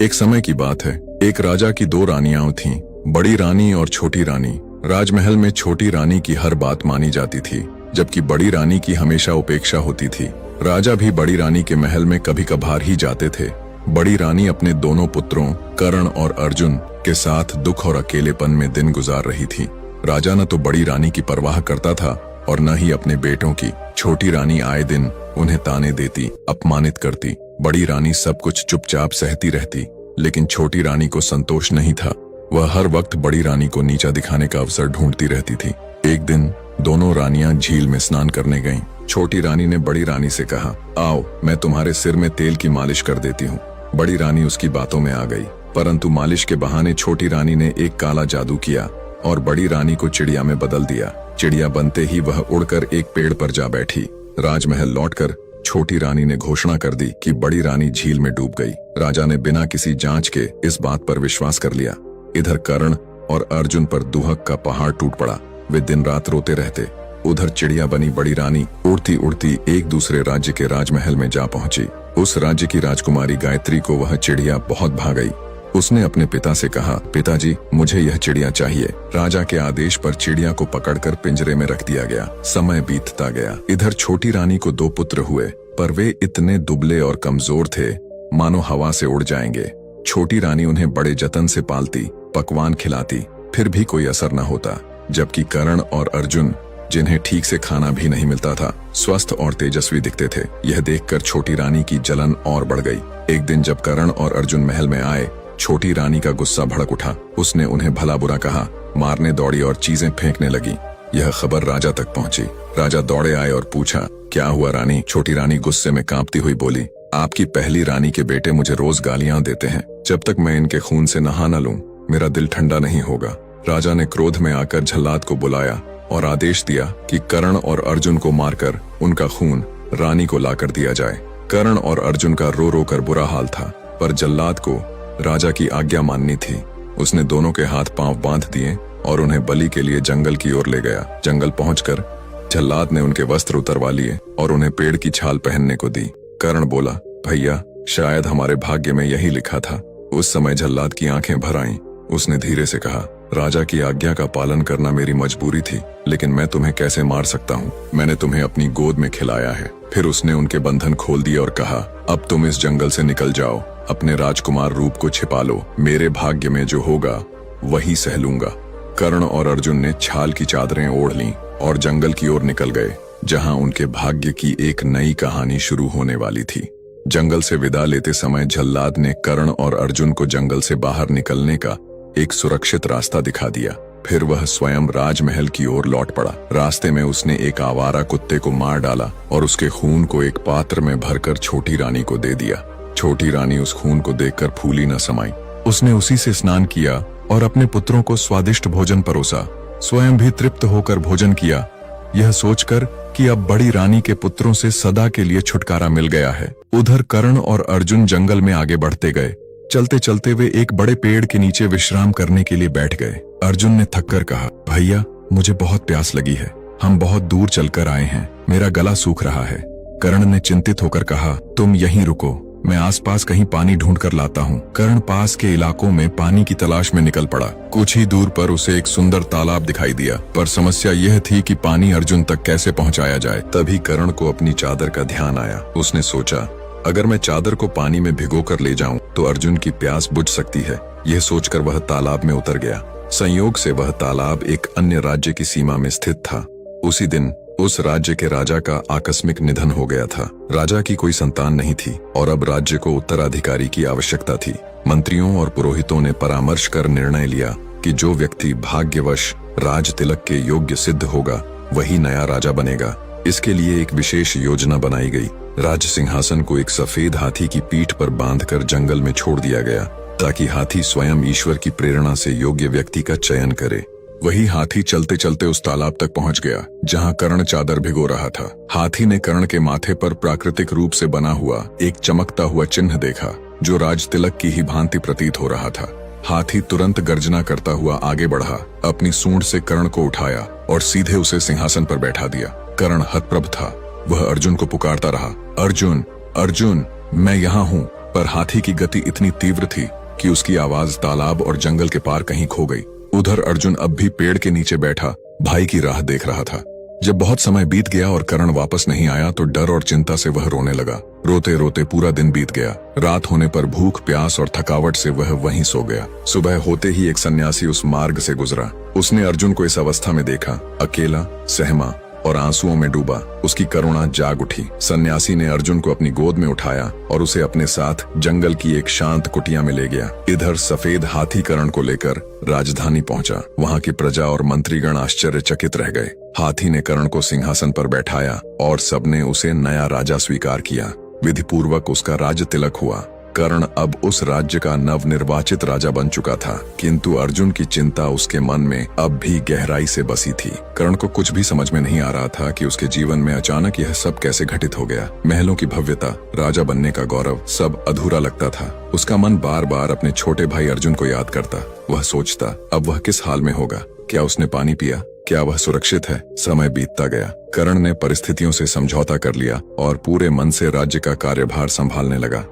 एक समय की बात है, एक राजा की दो रानियां थीं, बड़ी रानी और छोटी रानी। राजमहल में छोटी रानी की हर बात मानी जाती थी, जबकि बड़ी रानी की हमेशा उपेक्षा होती थी। राजा भी बड़ी रानी के महल में कभी कभार ही जाते थे। बड़ी रानी अपने दोनों पुत्रों कर्ण और अर्जुन के साथ दुख और अकेलेपन में दिन गुजार रही थी। राजा न तो बड़ी रानी की परवाह करता था और न ही अपने बेटों की। छोटी रानी आए दिन उन्हें ताने देती, अपमानित करती। बड़ी रानी सब कुछ चुपचाप सहती रहती, लेकिन छोटी रानी को संतोष नहीं था। वह हर वक्त बड़ी रानी को नीचा दिखाने का अवसर ढूंढती रहती थी। एक दिन दोनों रानियां झील में स्नान करने गईं। छोटी रानी ने बड़ी रानी से कहा, आओ मैं तुम्हारे सिर में तेल की मालिश कर देती हूँ। बड़ी रानी उसकी बातों में आ गई, परंतु मालिश के बहाने छोटी रानी ने एक काला जादू किया और बड़ी रानी को चिड़िया में बदल दिया। चिड़िया बनते ही वह उड़कर एक पेड़ पर जा बैठी। राजमहल लौटकर छोटी रानी ने घोषणा कर दी कि बड़ी रानी झील में डूब गई। राजा ने बिना किसी जांच के इस बात पर विश्वास कर लिया। इधर कर्ण और अर्जुन पर दुहक का पहाड़ टूट पड़ा। वे दिन रात रोते रहते। उधर चिड़िया बनी बड़ी रानी उड़ती उड़ती एक दूसरे राज्य के राजमहल में जा पहुंची। उस राज्य की राजकुमारी गायत्री को वह चिड़िया बहुत भा गई। उसने अपने पिता से कहा, पिताजी मुझे यह चिड़िया चाहिए। राजा के आदेश पर चिड़िया को पकड़कर पिंजरे में रख दिया गया। समय बीतता गया। इधर छोटी रानी को दो पुत्र हुए, पर वे इतने दुबले और कमजोर थे मानो हवा से उड़ जाएंगे। छोटी रानी उन्हें बड़े जतन से पालती, पकवान खिलाती, फिर भी कोई असर न होता। जबकि कर्ण और अर्जुन, जिन्हें ठीक से खाना भी नहीं मिलता था, स्वस्थ और तेजस्वी दिखते थे। यह देखकर छोटी रानी की जलन और बढ़ गई। एक दिन जब कर्ण और अर्जुन महल में आए, छोटी रानी का गुस्सा भड़क उठा। उसने उन्हें भला बुरा कहा, मारने दौड़ी और चीजें फेंकने लगी। यह खबर राजा तक पहुंची। राजा दौड़े आए और पूछा, क्या हुआ रानी? छोटी रानी गुस्से में कांपती हुई बोली, आपकी पहली रानी के बेटे मुझे रोज गालियां देते हैं। जब तक मैं इनके खून से नहा न लूं, मेरा दिल ठंडा नहीं होगा। राजा ने क्रोध में आकर झल्लाद को बुलाया और आदेश दिया कि कर्ण और अर्जुन को मारकर उनका खून रानी को लाकर दिया जाए। कर्ण और अर्जुन का रो रो कर बुरा हाल था, पर जल्लाद को राजा की आज्ञा माननी थी। उसने दोनों के हाथ पांव बांध दिए और उन्हें बलि के लिए जंगल की ओर ले गया। जंगल पहुंचकर जल्लाद ने उनके वस्त्र उतरवा लिए और उन्हें पेड़ की छाल पहनने को दी। कर्ण बोला, भैया शायद हमारे भाग्य में यही लिखा था। उस समय जल्लाद की आंखें भर आईं। उसने धीरे से कहा, राजा की आज्ञा का पालन करना मेरी मजबूरी थी, लेकिन मैं तुम्हें कैसे मार सकता हूँ? मैंने तुम्हें अपनी गोद में खिलाया है। फिर उसने उनके बंधन खोल दिए और कहा, अब तुम इस जंगल से निकल जाओ, अपने राजकुमार रूप को छिपा लो। मेरे भाग्य में जो होगा वही सह लूंगा। कर्ण और अर्जुन ने छाल की चादरें ओढ़ लीं और जंगल की ओर निकल गए, जहां उनके भाग्य की एक नई कहानी शुरू होने वाली थी। जंगल से विदा लेते समय जल्लाद ने कर्ण और अर्जुन को जंगल से बाहर निकलने का एक सुरक्षित रास्ता दिखा दिया। फिर वह स्वयं राजमहल की ओर लौट पड़ा। रास्ते में उसने एक आवारा कुत्ते को मार डाला और उसके खून को एक पात्र में भरकर छोटी रानी को दे दिया। छोटी रानी उस खून को देखकर फूली न समाई। उसने उसी से स्नान किया और अपने पुत्रों को स्वादिष्ट भोजन परोसा। स्वयं भी तृप्त होकर भोजन किया, यह सोचकर कि अब बड़ी रानी के पुत्रों से सदा के लिए छुटकारा मिल गया है। उधर कर्ण और अर्जुन जंगल में आगे बढ़ते गए। चलते चलते वे एक बड़े पेड़ के नीचे विश्राम करने के लिए बैठ गए। अर्जुन ने थककर कहा, भैया मुझे बहुत प्यास लगी है, हम बहुत दूर चलकर आए हैं, मेरा गला सूख रहा है। कर्ण ने चिंतित होकर कहा, तुम यहीं रुको, मैं आसपास कहीं पानी ढूंढ कर लाता हूँ। कर्ण पास के इलाकों में पानी की तलाश में निकल पड़ा। कुछ ही दूर पर उसे एक सुंदर तालाब दिखाई दिया, पर समस्या यह थी कि पानी अर्जुन तक कैसे पहुँचाया जाए। तभी कर्ण को अपनी चादर का ध्यान आया। उसने सोचा, अगर मैं चादर को पानी में भिगोकर ले जाऊं तो अर्जुन की प्यास बुझ सकती है। यह सोचकर वह तालाब में उतर गया। संयोग से वह तालाब एक अन्य राज्य की सीमा में स्थित था। उसी दिन उस राज्य के राजा का आकस्मिक निधन हो गया था। राजा की कोई संतान नहीं थी और अब राज्य को उत्तराधिकारी की आवश्यकता थी। मंत्रियों और पुरोहितों ने परामर्श कर निर्णय लिया कि जो व्यक्ति भाग्यवश राज तिलक के योग्य सिद्ध होगा वही नया राजा बनेगा। इसके लिए एक विशेष योजना बनाई गई। राज सिंहासन को एक सफेद हाथी की पीठ पर बांधकर जंगल में छोड़ दिया गया, ताकि हाथी स्वयं ईश्वर की प्रेरणा से योग्य व्यक्ति का चयन करे। वही हाथी चलते चलते उस तालाब तक पहुंच गया जहां कर्ण चादर भिगो रहा था। हाथी ने कर्ण के माथे पर प्राकृतिक रूप से बना हुआ एक चमकता हुआ चिन्ह देखा, जो राज तिलक की ही भांति प्रतीत हो रहा था। हाथी तुरंत गर्जना करता हुआ आगे बढ़ा, अपनी सूंड से कर्ण को उठाया और सीधे उसे सिंहासन पर बैठा दिया। कर्ण हतप्रभ था। वह अर्जुन को पुकारता रहा, अर्जुन अर्जुन, मैं यहाँ हूँ, पर हाथी की गति इतनी तीव्र थी कि उसकी आवाज तालाब और जंगल के पार कहीं खो गई। उधर अर्जुन अब भी पेड़ के नीचे बैठा भाई की राह देख रहा था। जब बहुत समय बीत गया और करण वापस नहीं आया तो डर और चिंता से वह रोने लगा। रोते रोते पूरा दिन बीत गया। रात होने पर भूख, प्यास और थकावट से वह वहीं सो गया। सुबह होते ही एक सन्यासी उस मार्ग से गुजरा। उसने अर्जुन को इस अवस्था में देखा, अकेला, सहमा और आंसुओं में डूबा। उसकी करुणा जाग उठी। सन्यासी ने अर्जुन को अपनी गोद में उठाया और उसे अपने साथ जंगल की एक शांत कुटिया में ले गया। इधर सफेद हाथी करण को लेकर राजधानी पहुंचा। वहां की प्रजा और मंत्रीगण आश्चर्यचकित रह गए। हाथी ने करण को सिंहासन पर बैठाया और सबने उसे नया राजा स्वीकार किया। विधि पूर्वक उसका राज तिलक हुआ। कर्ण अब उस राज्य का नवनिर्वाचित राजा बन चुका था, किंतु अर्जुन की चिंता उसके मन में अब भी गहराई से बसी थी। कर्ण को कुछ भी समझ में नहीं आ रहा था कि उसके जीवन में अचानक यह सब कैसे घटित हो गया। महलों की भव्यता, राजा बनने का गौरव, सब अधूरा लगता था। उसका मन बार बार अपने छोटे भाई अर्जुन को याद करता। वह सोचता, अब वह किस हाल में होगा? क्या उसने पानी पिया? क्या वह सुरक्षित है? समय बीतता गया। कर्ण ने परिस्थितियों से समझौता कर लिया और पूरे मन से राज्य का कार्यभार संभालने लगा।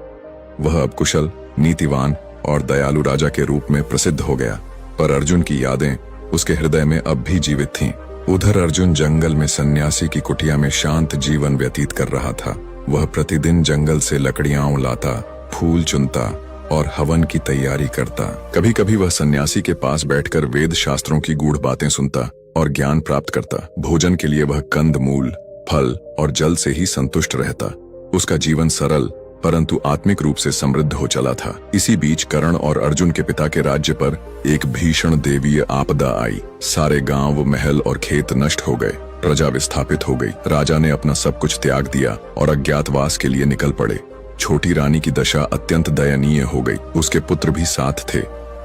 वह अब कुशल, नीतिवान और दयालु राजा के रूप में प्रसिद्ध हो गया। पर अर्जुन की यादें उसके हृदय में अब भी जीवित थीं। उधर अर्जुन जंगल में सन्यासी की कुटिया में शांत जीवन व्यतीत कर रहा था। वह प्रतिदिन जंगल से लकड़ियां लाता, फूल चुनता और हवन की तैयारी करता। कभी कभी वह सन्यासी के पास बैठकर वेद शास्त्रों की गूढ़ बातें सुनता और ज्ञान प्राप्त करता। भोजन के लिए वह कंद मूल, फल और जल से ही संतुष्ट रहता। उसका जीवन सरल परंतु आत्मिक रूप से समृद्ध हो चला था। इसी बीच कर्ण और अर्जुन के पिता के राज्य पर एक भीषण देवीय आपदा आई। सारे गांव, महल और खेत नष्ट हो गए। प्रजा विस्थापित हो गई। राजा ने अपना सब कुछ त्याग दिया और अज्ञातवास के लिए निकल पड़े। छोटी रानी की दशा अत्यंत दयनीय हो गई। उसके पुत्र भी साथ थे,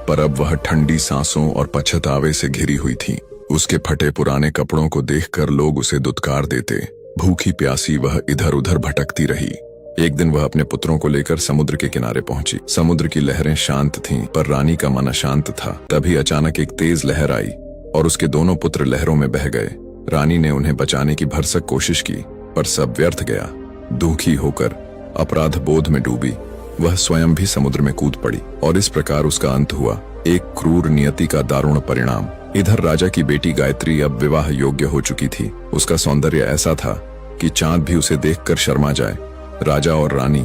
पर अब वह ठंडी सांसों और पछतावे से घिरी हुई थी। उसके फटे पुराने कपड़ों को देखकर लोग उसे दुत्कार देते। भूखी प्यासी वह इधर उधर भटकती रही। एक दिन वह अपने पुत्रों को लेकर समुद्र के किनारे पहुंची। समुद्र की लहरें शांत थीं, पर रानी का मन अशांत था। तभी अचानक एक तेज लहर आई और उसके दोनों पुत्र लहरों में बह गए। रानी ने उन्हें बचाने की भरसक कोशिश की, पर सब व्यर्थ गया। दुखी होकर अपराध बोध में डूबी वह स्वयं भी समुद्र में कूद पड़ी और इस प्रकार उसका अंत हुआ। एक क्रूर नियति का दारुण परिणाम। इधर राजा की बेटी गायत्री अब विवाह योग्य हो चुकी थी। उसका सौंदर्य ऐसा था कि चांद भी उसे देखकर शर्मा जाए। राजा और रानी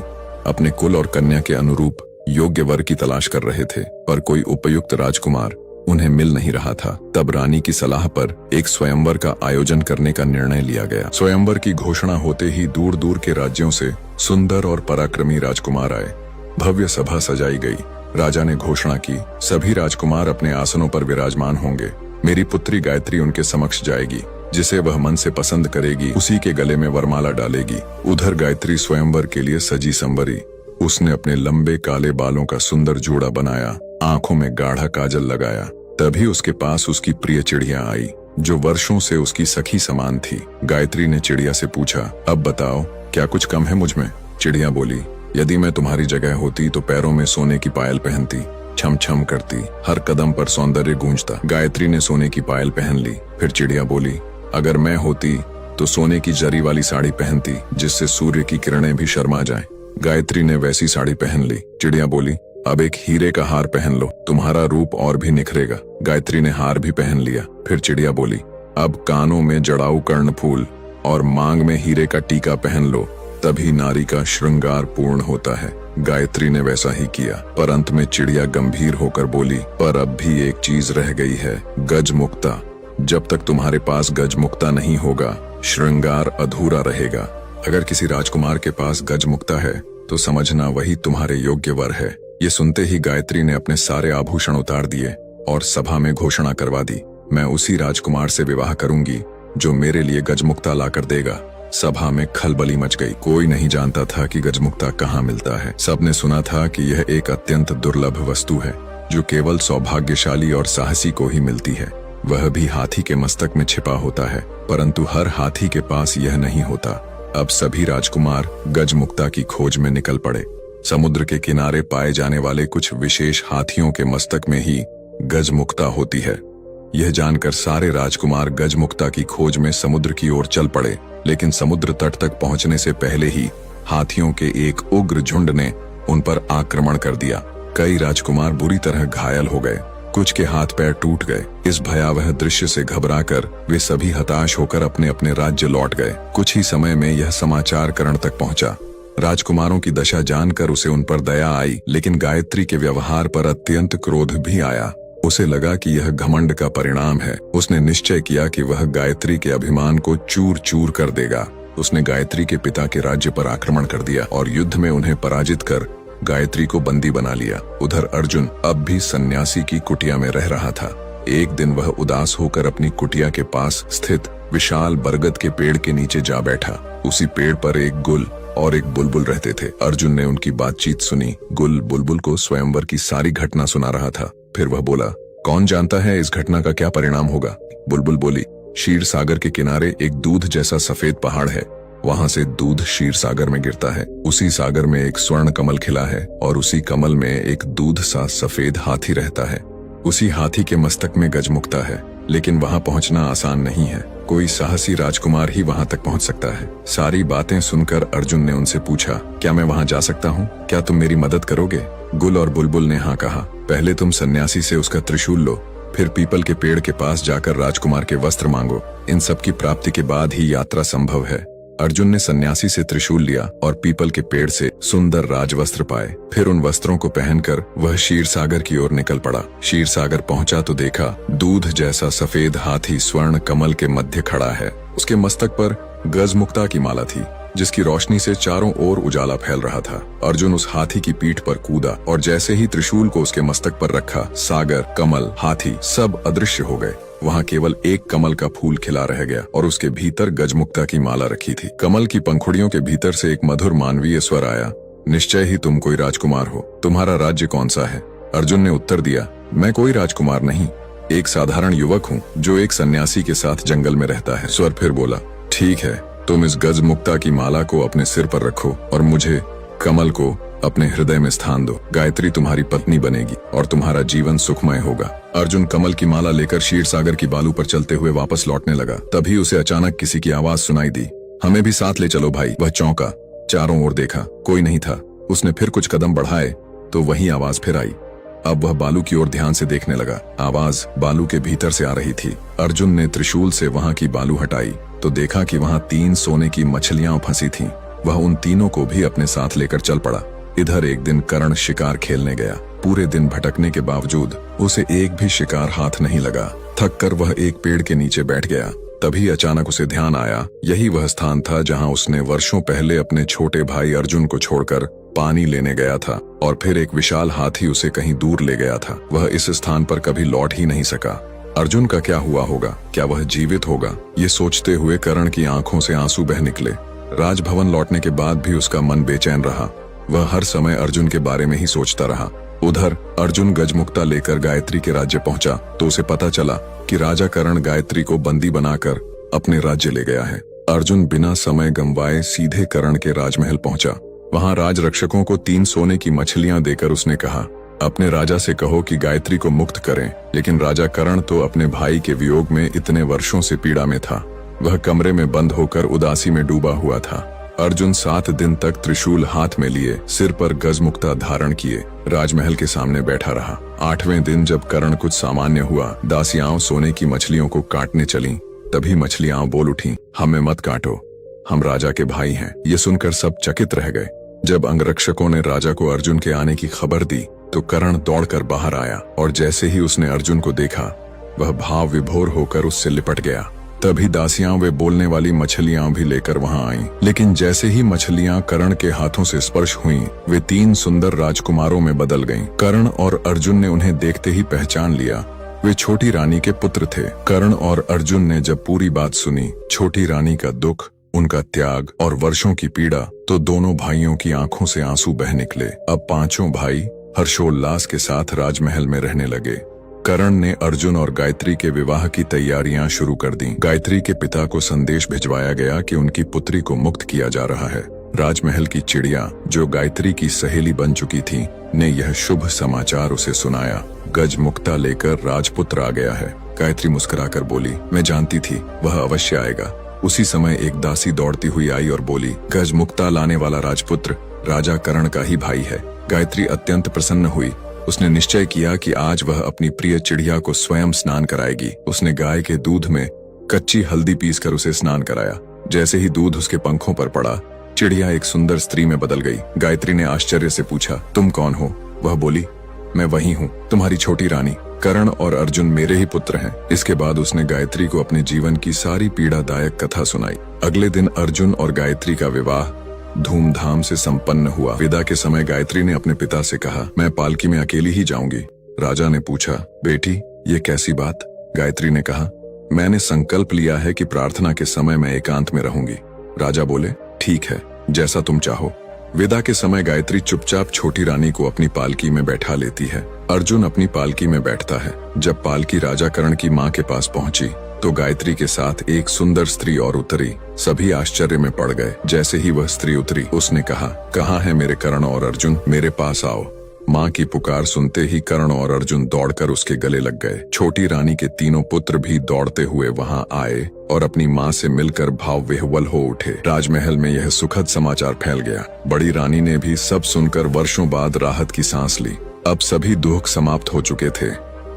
अपने कुल और कन्या के अनुरूप योग्य वर की तलाश कर रहे थे, पर कोई उपयुक्त राजकुमार उन्हें मिल नहीं रहा था। तब रानी की सलाह पर एक स्वयंवर का आयोजन करने का निर्णय लिया गया। स्वयंवर की घोषणा होते ही दूर दूर के राज्यों से सुंदर और पराक्रमी राजकुमार आए। भव्य सभा सजाई गई। राजा ने घोषणा की, सभी राजकुमार अपने आसनों पर विराजमान होंगे। मेरी पुत्री गायत्री उनके समक्ष जाएगी। जिसे वह मन से पसंद करेगी उसी के गले में वरमाला डालेगी। उधर गायत्री स्वयंवर के लिए सजी संवरी। उसने अपने लंबे काले बालों का सुंदर जोड़ा बनाया, आंखों में गाढ़ा काजल लगाया। तभी उसके पास उसकी प्रिय चिड़िया आई, जो वर्षों से उसकी सखी समान थी। गायत्री ने चिड़िया से पूछा, अब बताओ, क्या कुछ कम है मुझ में? चिड़िया बोली, यदि मैं तुम्हारी जगह होती तो पैरों में सोने की पायल पहनती, छम छम करती, हर कदम पर सौंदर्य गूंजता। गायत्री ने सोने की पायल पहन ली। फिर चिड़िया बोली, अगर मैं होती तो सोने की जरी वाली साड़ी पहनती, जिससे सूर्य की किरणें भी शर्मा जाएं। गायत्री ने वैसी साड़ी पहन ली। चिड़िया बोली, अब एक हीरे का हार पहन लो, तुम्हारा रूप और भी निखरेगा। गायत्री ने हार भी पहन लिया। फिर चिड़िया बोली, अब कानों में जड़ाऊ कर्णफूल और मांग में हीरे का टीका पहन लो, तभी नारी का श्रृंगार पूर्ण होता है। गायत्री ने वैसा ही किया, पर अंत में चिड़िया गंभीर होकर बोली, पर अब भी एक चीज रह गई है, गजमुक्ता। जब तक तुम्हारे पास गजमुक्ता नहीं होगा, श्रृंगार अधूरा रहेगा। अगर किसी राजकुमार के पास गजमुक्ता है तो समझना वही तुम्हारे योग्य वर है। ये सुनते ही गायत्री ने अपने सारे आभूषण उतार दिए और सभा में घोषणा करवा दी, मैं उसी राजकुमार से विवाह करूंगी जो मेरे लिए गजमुक्ता लाकर देगा। सभा में खलबली मच गई। कोई नहीं जानता था कि गजमुक्ता कहाँ मिलता है। सबने सुना था कि यह एक अत्यंत दुर्लभ वस्तु है जो केवल सौभाग्यशाली और साहसी को ही मिलती है। वह भी हाथी के मस्तक में छिपा होता है, परंतु हर हाथी के पास यह नहीं होता। अब सभी राजकुमार गजमुक्ता की खोज में निकल पड़े। समुद्र के किनारे पाए जाने वाले कुछ विशेष हाथियों के मस्तक में ही गजमुक्ता होती है। यह जानकर सारे राजकुमार गजमुक्ता की खोज में समुद्र की ओर चल पड़े, लेकिन समुद्र तट तक पहुंचने से पहले ही हाथियों के एक उग्र झुंड ने उन पर आक्रमण कर दिया। कई राजकुमार बुरी तरह घायल हो गए, कुछ के हाथ पैर टूट गए। इस भयावह दृश्य से घबराकर वे सभी हताश होकर अपने अपने राज्य लौट गए। कुछ ही समय में यह समाचार कर्ण तक पहुंचा। राजकुमारों की दशा जानकर उसे उन पर दया आई, लेकिन गायत्री के व्यवहार पर अत्यंत क्रोध भी आया। उसे लगा कि यह घमंड का परिणाम है। उसने निश्चय किया कि वह गायत्री के अभिमान को चूर चूर कर देगा। उसने गायत्री के पिता के राज्य पर आक्रमण कर दिया और युद्ध में उन्हें पराजित कर गायत्री को बंदी बना लिया। उधर अर्जुन अब भी सन्यासी की कुटिया में रह रहा था। एक दिन वह उदास होकर अपनी कुटिया के पास स्थित विशाल बरगद के पेड़ के नीचे जा बैठा। उसी पेड़ पर एक गुल और एक बुलबुल रहते थे। अर्जुन ने उनकी बातचीत सुनी। गुल बुलबुल को स्वयंवर की सारी घटना सुना रहा था। फिर वह बोला, कौन जानता है इस घटना का क्या परिणाम होगा। बुलबुल बोली, क्षीर सागर के किनारे एक दूध जैसा सफेद पहाड़ है, वहां से दूध क्षीर सागर में गिरता है। उसी सागर में एक स्वर्ण कमल खिला है और उसी कमल में एक दूध सा सफेद हाथी रहता है। उसी हाथी के मस्तक में गजमुक्ता है, लेकिन वहां पहुंचना आसान नहीं है। कोई साहसी राजकुमार ही वहां तक पहुंच सकता है। सारी बातें सुनकर अर्जुन ने उनसे पूछा, क्या मैं वहां जा सकता हूँ? क्या तुम मेरी मदद करोगे? गुल और बुलबुल ने हाँ कहा। पहले तुम सन्यासी से उसका त्रिशूल लो, फिर पीपल के पेड़ के पास जाकर राजकुमार के वस्त्र मांगो। इन सब की प्राप्ति के बाद ही यात्रा संभव है। अर्जुन ने सन्यासी से त्रिशूल लिया और पीपल के पेड़ से सुंदर राजवस्त्र पाए। फिर उन वस्त्रों को पहनकर वह क्षीर सागर की ओर निकल पड़ा। क्षीर सागर पहुंचा तो देखा दूध जैसा सफेद हाथी स्वर्ण कमल के मध्य खड़ा है। उसके मस्तक पर गजमुक्ता की माला थी, जिसकी रोशनी से चारों ओर उजाला फैल रहा था। अर्जुन उस हाथी की पीठ पर कूदा और जैसे ही त्रिशूल को उसके मस्तक पर रखा, सागर, कमल, हाथी सब अदृश्य हो गए। वहां केवल एक कमल का फूल खिला रह गया और उसके भीतर गजमुक्ता की माला रखी थी। कमल की पंखुड़ियों के भीतर से एक मधुर मानवीय स्वर आया, निश्चय ही तुम कोई राजकुमार हो। तुम्हारा राज्य कौन सा है? अर्जुन ने उत्तर दिया, मैं कोई राजकुमार नहीं, एक साधारण युवक हूँ जो एक सन्यासी के साथ जंगल में रहता है। स्वर फिर बोला, ठीक है, तुम इस गजमुक्ता की माला को अपने सिर पर रखो और मुझे कमल को अपने हृदय में स्थान दो। गायत्री तुम्हारी पत्नी बनेगी और तुम्हारा जीवन सुखमय होगा। अर्जुन कमल की माला लेकर क्षीर सागर की बालू पर चलते हुए वापस लौटने लगा। तभी उसे अचानक किसी की आवाज सुनाई दी, हमें भी साथ ले चलो भाई। वह चौंका, चारों ओर देखा, कोई नहीं था। उसने फिर कुछ कदम बढ़ाए तो वही आवाज फिर आई। अब वह बालू की ओर ध्यान से देखने लगा। आवाज बालू के भीतर से आ रही थी। अर्जुन ने त्रिशूल से वहां की बालू हटाई तो देखा कि वहां 3 सोने की मछलियां फंसी थीं। वह उन तीनों को भी अपने साथ लेकर चल पड़ा। इधर एक दिन कर्ण शिकार खेलने गया। पूरे दिन भटकने के बावजूद उसे एक भी शिकार हाथ नहीं लगा। थक कर वह एक पेड़ के नीचे बैठ गया। तभी अचानक उसे ध्यान आया, यही वह स्थान था जहां उसने वर्षों पहले अपने छोटे भाई अर्जुन को छोड़कर पानी लेने गया था और फिर एक विशाल हाथी उसे कहीं दूर ले गया था। वह इस स्थान पर कभी लौट ही नहीं सका। अर्जुन का क्या हुआ होगा? क्या वह जीवित होगा? ये सोचते हुए कर्ण की आंखों से आंसू बह निकले। राजभवन लौटने के बाद भी उसका मन बेचैन रहा। वह हर समय अर्जुन के बारे में ही सोचता रहा। उधर अर्जुन गजमुक्ता लेकर गायत्री के राज्य पहुंचा तो उसे पता चला कि राजा कर्ण गायत्री को बंदी बनाकर अपने राज्य ले गया है। अर्जुन बिना समय गंवाए सीधे कर्ण के राजमहल पहुंचा। वहां राज रक्षकों को 3 सोने की मछलियां देकर उसने कहा, अपने राजा से कहो कि गायत्री को मुक्त करें। लेकिन राजा कर्ण तो अपने भाई के वियोग में इतने वर्षों से पीड़ा में था। वह कमरे में बंद होकर उदासी में डूबा हुआ था। अर्जुन 7 दिन तक त्रिशूल हाथ में लिए, सिर पर गजमुक्ता धारण किए, राजमहल के सामने बैठा रहा। 8वें दिन जब कर्ण कुछ सामान्य हुआ, दासियां सोने की मछलियों को काटने चलीं। तभी मछलियां बोल उठीं, हमें मत काटो, हम राजा के भाई हैं। ये सुनकर सब चकित रह गए। जब अंगरक्षकों ने राजा को अर्जुन के आने की खबर दी तो कर्ण दौड़कर बाहर आया और जैसे ही उसने अर्जुन को देखा, वह भाव विभोर होकर उससे लिपट गया। तभी दासियां वे बोलने वाली मछलियां भी लेकर वहां आईं। लेकिन जैसे ही मछलियां कर्ण के हाथों से स्पर्श हुईं, वे 3 सुंदर राजकुमारों में बदल गईं। कर्ण और अर्जुन ने उन्हें देखते ही पहचान लिया। वे छोटी रानी के पुत्र थे। कर्ण और अर्जुन ने जब पूरी बात सुनी, छोटी रानी का दुख, उनका त्याग और वर्षों की पीड़ा, तो दोनों भाइयों की आंखों से आंसू बह निकले। अब 5 भाई हर्षोल्लास के साथ राजमहल में रहने लगे। कर्ण ने अर्जुन और गायत्री के विवाह की तैयारियां शुरू कर दी। गायत्री के पिता को संदेश भिजवाया गया कि उनकी पुत्री को मुक्त किया जा रहा है। राजमहल की चिड़िया, जो गायत्री की सहेली बन चुकी थी, ने यह शुभ समाचार उसे सुनाया। गजमुक्ता लेकर राजपुत्र आ गया है। गायत्री मुस्कुराकर बोली, मैं जानती थी वह अवश्य आएगा। उसी समय एक दासी दौड़ती हुई आई और बोली, गजमुक्ता लाने वाला राजपुत्र राजा कर्ण का ही भाई है। गायत्री अत्यंत प्रसन्न हुई। उसने निश्चय किया कि आज वह अपनी प्रिय चिड़िया को स्वयं स्नान कराएगी। उसने गाय के दूध में कच्ची हल्दी पीसकर उसे स्नान कराया। जैसे ही दूध उसके पंखों पर पड़ा, चिड़िया एक सुंदर स्त्री में बदल गई। गायत्री ने आश्चर्य से पूछा, तुम कौन हो? वह बोली, मैं वही हूँ, तुम्हारी छोटी रानी। कर्ण और अर्जुन मेरे ही पुत्र हैं। इसके बाद उसने गायत्री को अपने जीवन की सारी पीड़ादायक कथा सुनाई। अगले दिन अर्जुन और गायत्री का विवाह धूमधाम से संपन्न हुआ। विदा के समय गायत्री ने अपने पिता से कहा, मैं पालकी में अकेली ही जाऊंगी। राजा ने पूछा, बेटी ये कैसी बात? गायत्री ने कहा, मैंने संकल्प लिया है कि प्रार्थना के समय मैं एकांत में रहूंगी। राजा बोले, ठीक है, जैसा तुम चाहो। विदा के समय गायत्री चुपचाप छोटी रानी को अपनी पालकी में बैठा लेती है। अर्जुन अपनी पालकी में बैठता है। जब पालकी राजा कर्ण की माँ के पास पहुंची तो गायत्री के साथ एक सुंदर स्त्री और उतरी। सभी आश्चर्य में पड़ गए। जैसे ही वह स्त्री उतरी, उसने कहा, कहाँ है मेरे कर्ण और अर्जुन? मेरे पास आओ। माँ की पुकार सुनते ही कर्ण और अर्जुन दौड़कर उसके गले लग गए। छोटी रानी के तीनों पुत्र भी दौड़ते हुए वहां आए और अपनी माँ से मिलकर भाव विह्वल हो उठे। राजमहल में यह सुखद समाचार फैल गया। बड़ी रानी ने भी सब सुनकर वर्षों बाद राहत की सांस ली। अब सभी दुख समाप्त हो चुके थे।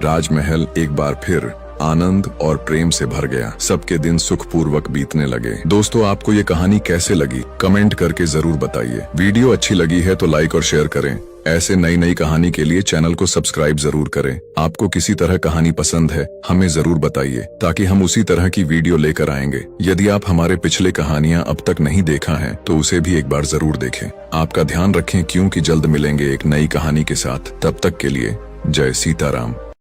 राजमहल एक बार फिर आनंद और प्रेम से भर गया। सबके दिन सुखपूर्वक बीतने लगे। दोस्तों, आपको ये कहानी कैसे लगी? कमेंट करके जरूर बताइए। वीडियो अच्छी लगी है तो लाइक और शेयर करें। ऐसे नई नई कहानी के लिए चैनल को सब्सक्राइब जरूर करें। आपको किसी तरह कहानी पसंद है, हमें जरूर बताइए ताकि हम उसी तरह की वीडियो लेकर आएंगे। यदि आप हमारे पिछले कहानियां अब तक नहीं देखा है तो उसे भी एक बार जरूर देखें। आपका ध्यान रखें, क्योंकि जल्द मिलेंगे एक नई कहानी के साथ। तब तक के लिए जय सीताराम।